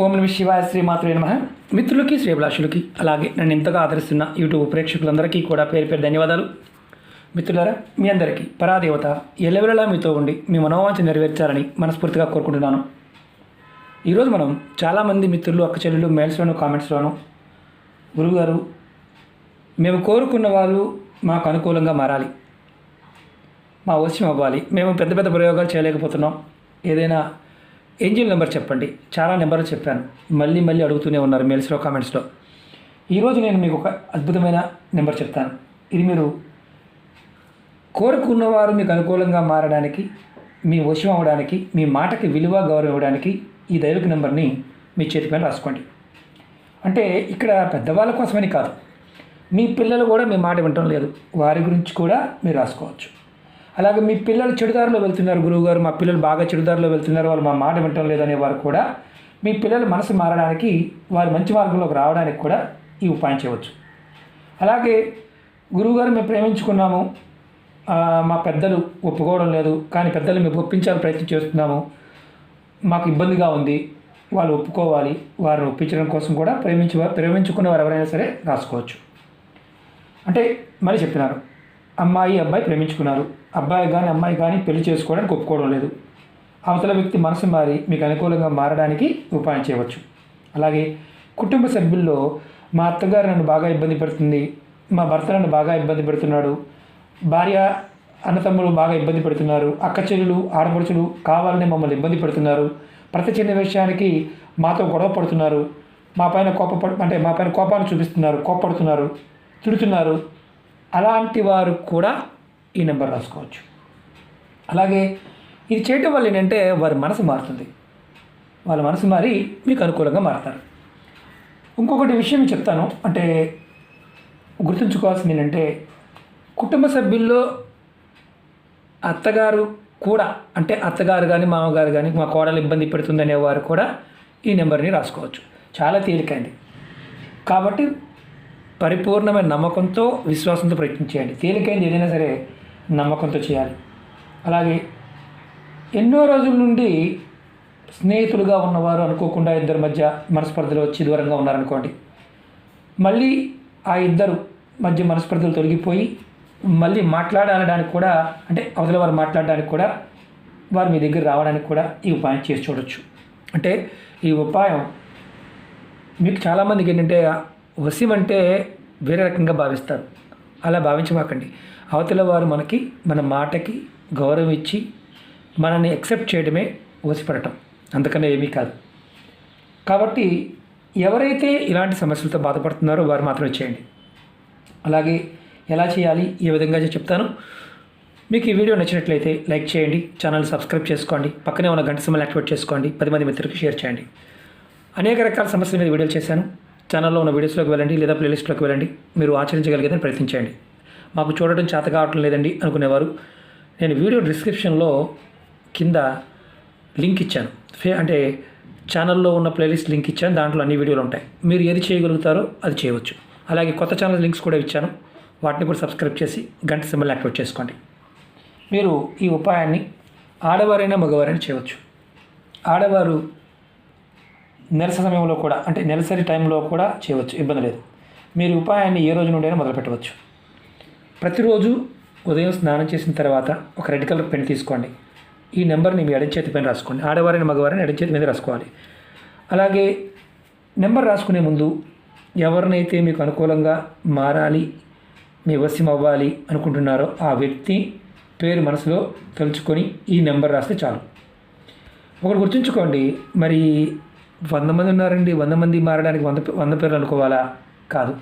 ఓం నమ శివాయ, శ్రీమాత్రే నమః. మిత్రులకి, శ్రేభిలాషులకి, అలాగే నన్ను ఎంతగా ఆదరిస్తున్న యూట్యూబ్ ప్రేక్షకులందరికీ కూడా పేరు పేరు ధన్యవాదాలు. మిత్రులారా, మీ అందరికీ పరాదేవత ఎల్లవెల్లలా మీతో ఉండి మీ మనోవాంఛ నెరవేర్చాలని మనస్ఫూర్తిగా కోరుకుంటున్నాను. ఈరోజు మనం చాలామంది మిత్రులు, అక్క చెల్లెలు మెయిల్స్లోను, కామెంట్స్లోను, గురువుగారు మేము కోరుకున్న వాళ్ళు మాకు అనుకూలంగా మారాలి, మా వశం అవ్వాలి, మేము పెద్ద పెద్ద ప్రయోగాలు చేయలేకపోతున్నాం, ఏదైనా ఏంజిల్ నెంబర్ చెప్పండి. చాలా నెంబర్లు చెప్పాను, మళ్ళీ మళ్ళీ అడుగుతూనే ఉన్నారు మెయిల్స్లో, కామెంట్స్లో. ఈరోజు నేను మీకు ఒక అద్భుతమైన నెంబర్ చెప్తాను. ఇది మీరు కోరుకున్నవారు మీకు అనుకూలంగా మారడానికి, మీ వశం అవ్వడానికి, మీ మాటకి విలువ, గౌరవం ఇవ్వడానికి ఈ దైవిక నెంబర్ని మీ చేతిపైన రాసుకోండి. అంటే ఇక్కడ పెద్దవాళ్ళ కోసమని కాదు, మీ పిల్లలు కూడా మీ మాట వినటం లేదు, వారి గురించి కూడా మీరు రాసుకోవచ్చు. అలాగే మీ పిల్లలు చెడుదారిలో వెళ్తున్నారు, గురువుగారు మా పిల్లలు బాగా చెడుదారిలో వెళ్తున్నారు, వాళ్ళు మా మాట వినటం లేదనే వారు కూడా, మీ పిల్లల మనసు మారడానికి, వారు మంచి మార్గంలోకి రావడానికి కూడా ఈ ఉపాయం చేయవచ్చు. అలాగే గురువుగారు మేము ప్రేమించుకున్నాము, మా పెద్దలు ఒప్పుకోవడం లేదు, కానీ పెద్దలు మేము ఒప్పించాలని ప్రయత్నం చేస్తున్నాము, మాకు ఇబ్బందిగా ఉంది, వాళ్ళు ఒప్పుకోవాలి, వారిని ఒప్పించడం కోసం కూడా ప్రేమించుకున్న వారు ఎవరైనా సరే రాసుకోవచ్చు. అంటే మరి చెప్తున్నారు, అమ్మాయి అబ్బాయి ప్రేమించుకున్నారు, అబ్బాయి కానీ అమ్మాయి కానీ పెళ్లి చేసుకోవడానికి ఒప్పుకోవడం లేదు, అవతల వ్యక్తి మనసు మారి మీకు అనుకూలంగా మారడానికి ఉపాయం చేయవచ్చు. అలాగే కుటుంబ సభ్యుల్లో మా అత్తగారు నన్ను బాగా ఇబ్బంది పెడుతుంది, మా భర్త నన్ను బాగా ఇబ్బంది పెడుతున్నాడు, భార్య అన్నతమ్ములు బాగా ఇబ్బంది పెడుతున్నారు, అక్క చెల్లెలు ఆడపడుచులు కావాలని మమ్మల్ని ఇబ్బంది పెడుతున్నారు, ప్రతి చిన్న విషయానికి మాతో గొడవ పడుతున్నారు, మా పైన కోపాన్ని చూపిస్తున్నారు, కోపడుతున్నారు, తిడుతున్నారు, అలాంటి వారు కూడా ఈ నెంబర్ రాసుకోవచ్చు. అలాగే ఇది చేయటం వల్ల ఏంటంటే వారి మనసు మారుతుంది, వాళ్ళ మనసు మారి మీకు అనుకూలంగా మారుతారు. ఇంకొకటి విషయం చెప్తాను, అంటే గుర్తుంచుకోవాల్సింది ఏంటంటే, కుటుంబ సభ్యుల్లో అత్తగారు కూడా, అంటే అత్తగారు కానీ మామగారు కానీ మా కోడలు ఇబ్బంది పెడుతుందనే వారు కూడా ఈ నెంబర్ని రాసుకోవచ్చు. చాలా తేలికైంది కాబట్టి పరిపూర్ణమైన నమ్మకంతో, విశ్వాసంతో ప్రయత్నించేయండి. తేలికైంది ఏదైనా సరే నమ్మకంతో చేయాలి. అలాగే ఎన్నో రోజుల నుండి స్నేహితులుగా ఉన్నవారు అనుకోకుండా ఇద్దరి మధ్య మనస్పర్ధలు వచ్చి దూరంగా ఉన్నారనుకోండి, మళ్ళీ ఆ ఇద్దరు మధ్య మనస్పర్ధలు తొలగిపోయి మళ్ళీ మాట్లాడడానికి కూడా, అంటే అవతల వారు మాట్లాడడానికి కూడా, వారు మీ దగ్గర రావడానికి కూడా ఈ ఉపాయం చేసి చూడవచ్చు. అంటే ఈ ఉపాయం మీకు చాలామందికి ఏంటంటే వశం అంటే వేరే రకంగా భావిస్తారు, అలా భావించమాకండి. అవతల వారు మన మాటకి గౌరవం ఇచ్చి మనల్ని యాక్సెప్ట్ చేయడమే వశపడటం, అందుకనే ఏమీ కాదు. కాబట్టి ఎవరైతే ఇలాంటి సమస్యలతో బాధపడుతున్నారో వారు మాత్రమే చేయండి. అలాగే ఎలా చేయాలి, ఏ విధంగా చెప్తాను. మీకు ఈ వీడియో నచ్చినట్లయితే లైక్ చేయండి, ఛానల్ సబ్స్క్రైబ్ చేసుకోండి, పక్కనే ఉన్న గంట సింబల్ యాక్టివేట్ చేసుకోండి, 10 మంది మిత్రులకు షేర్ చేయండి. అనేక రకాల సమస్యల మీద వీడియోలు చేశాను, ఛానల్లో ఉన్న వీడియోస్లోకి వెళ్ళండి, లేదా ప్లేలిస్ట్లోకి వెళ్ళండి, మీరు ఆచరించగలిగేదని ప్రయత్నించండి. మాకు చూడడం చేత కావటం లేదండి అనుకునేవారు, నేను వీడియో డిస్క్రిప్షన్లో కింద లింక్ ఇచ్చాను, అంటే ఛానల్లో ఉన్న ప్లేలిస్ట్ లింక్ ఇచ్చాను, దాంట్లో అన్ని వీడియోలు ఉంటాయి, మీరు ఏది చేయగలుగుతారో అది చేయవచ్చు. అలాగే కొత్త ఛానల్ లింక్స్ కూడా ఇచ్చాను, వాటిని కూడా సబ్స్క్రైబ్ చేసి గంట సింబల్ యాక్టివేట్ చేసుకోండి. మీరు ఈ ఉపాయాన్ని ఆడవారైనా మగవారైనా చేయవచ్చు. ఆడవారు నెలసరి సమయంలో కూడా, అంటే నెలసరి టైంలో కూడా చేయవచ్చు, ఇబ్బంది లేదు. మీరు ఉపాయాన్ని ఏ రోజు నుండైనా మొదలు పెట్టవచ్చు. ప్రతిరోజు ఉదయం స్నానం చేసిన తర్వాత ఒక రెడ్ కలర్ పెన్ తీసుకోండి, ఈ నెంబర్ని మీ ఎడమ చేతి పైన రాసుకోండి. ఆడవారైన మగవారైనా ఎడమ చేతి మీద రాసుకోవాలి. అలాగే నెంబర్ రాసుకునే ముందు ఎవరినైతే మీకు అనుకూలంగా మారాలి, మీ వశం అవ్వాలి అనుకుంటున్నారో ఆ వ్యక్తి పేరు మనసులో తలుచుకొని ఈ నెంబర్ రాస్తే చాలు. ఒకటి గుర్తుంచుకోండి, మరి 100 మంది ఉన్నారండి, 100 మంది మారడానికి 100 పేర్లు అనుకోవాలా? కాదు.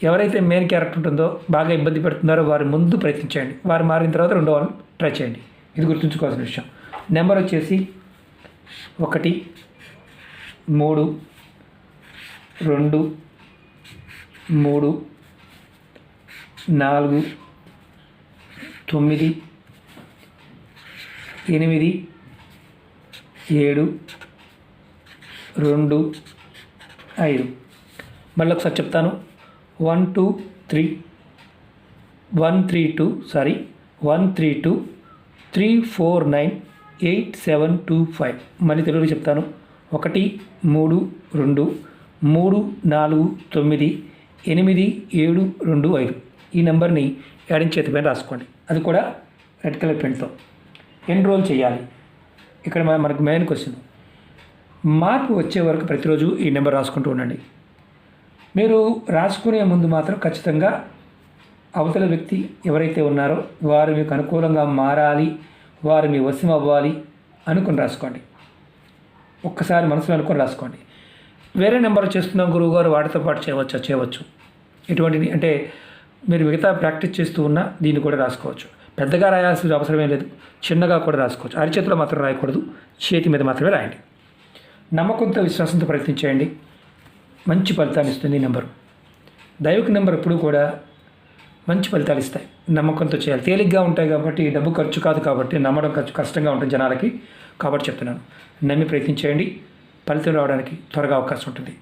ఎవరైతే మెయిన్ క్యారెక్టర్ ఉంటుందో, బాగా ఇబ్బంది పెడుతున్నారో వారు ముందు ప్రయత్నించండి, వారు మారిన తర్వాత రెండో వాళ్ళు ట్రై చేయండి. ఇది గుర్తుంచుకోవాల్సిన విషయం. నెంబర్ వచ్చేసి 1 3 2 3 4 9 8 7 2 5. మళ్ళీ ఒకసారి చెప్తాను, 132 349 8725. మళ్ళీ తెలుగులో చెప్తాను, 132349875 ఈ నెంబర్ని ఎడం చేతి పైన రాసుకోండి. అది కూడా రెడ్ కలర్ పెన్తో. ఎన్రోల్ చేయాలి. ఇక్కడ మనకు మెయిన్ క్వశ్చన్, మార్పు వచ్చే వరకు ప్రతిరోజు ఈ నెంబర్ రాసుకుంటూ ఉండండి. మీరు రాసుకునే ముందు మాత్రం ఖచ్చితంగా అవతల వ్యక్తి ఎవరైతే ఉన్నారో వారు మీకు అనుకూలంగా మారాలి, వారు మీ వశం అవ్వాలి అనుకుని రాసుకోండి. ఒక్కసారి మనసులో అనుకుని రాసుకోండి. వేరే నెంబర్ చేస్తున్నాం గురువుగారు, వాటితో పాటు చేయవచ్చు. ఎటువంటిది అంటే మీరు మిగతా ప్రాక్టీస్ చేస్తూ ఉన్నా దీన్ని కూడా రాసుకోవచ్చు. పెద్దగా రాయాల్సిన అవసరమే లేదు, చిన్నగా కూడా రాసుకోవచ్చు. అరిచేతిలో మాత్రం రాయకూడదు, చేతి మీద మాత్రమే రాయండి. నమ్మకంతో విశ్వాసంతో ప్రయత్నించేయండి, మంచి ఫలితాన్ని ఇస్తుంది ఈ నెంబరు. దైవిక నెంబర్ ఎప్పుడు కూడా మంచి ఫలితాలు ఇస్తాయి. నమ్మకంతో చేయాలి. తేలిగ్గా ఉంటాయి కాబట్టి, డబ్బు ఖర్చు కాదు కాబట్టి, నమ్మడం కష్టంగా ఉంటుంది జనాలకి. కాబట్టి చెప్తున్నాను, నమ్మి ప్రయత్నించేయండి, ఫలితం రావడానికి త్వరగా అవకాశం ఉంటుంది.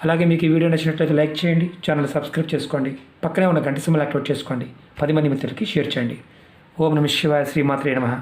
అలాగే మీకు ఈ వీడియో నచ్చినట్లయితే లైక్ చేయండి, ఛానల్ సబ్స్క్రైబ్ చేసుకోండి, పక్కనే ఉన్న గంట సింబల్ యాక్టివేట్ చేసుకోండి, 10 మంది మిత్రులకి షేర్ చేయండి. ఓం నమః శివాయ, శ్రీమాత్రే నమః.